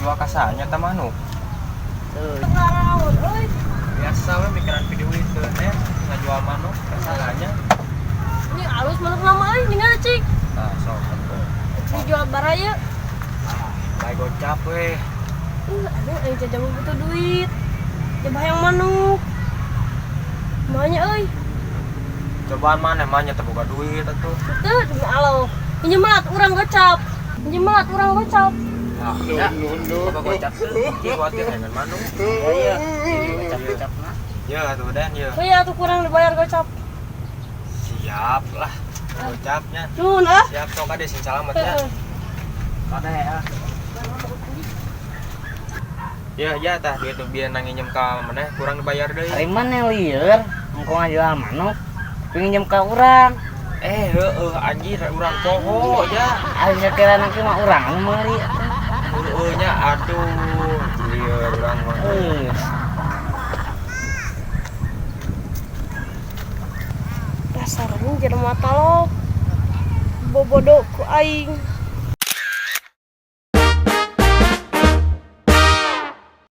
ngajual kasahnya ta manuk. Biasa we mikiran video itu ngajual manuk kasahnya. Ini halus manuk lama ini nggak cik. Nah, sok atuh. Dijual baraya. Baik gocap we. Ada yang jajan butuh duit. Coba yang manuk. Mahnya euy. Cobaan mana mahnya teu boga duit atuh. Teu cuma alo. Pinjemat urang gocap. Pinjemat urang gocap. Nah, ya. Coba gocap teh. Khawatir dengan manuk. Iya. Gocap-gocapna. Ya atuh Dan ya. Oh iya tuh kurang dibayar gocap. Siap lah. Gocapnya. Nun ah. Siap sok ade sing salamet ya. Kada ya. Ya tah duit biar nanginjem ka maneh kurang dibayar deui. Hari mana lieur? Engko ngajual manuk. Pinjem ka urang. Heueuh anjir urang poho ya. Aya kira nanti mah urang anu meuli. Heueuh nya aduh. Lieur urang mah. Dasar ini jadi mata lo. Bobodo ku aing.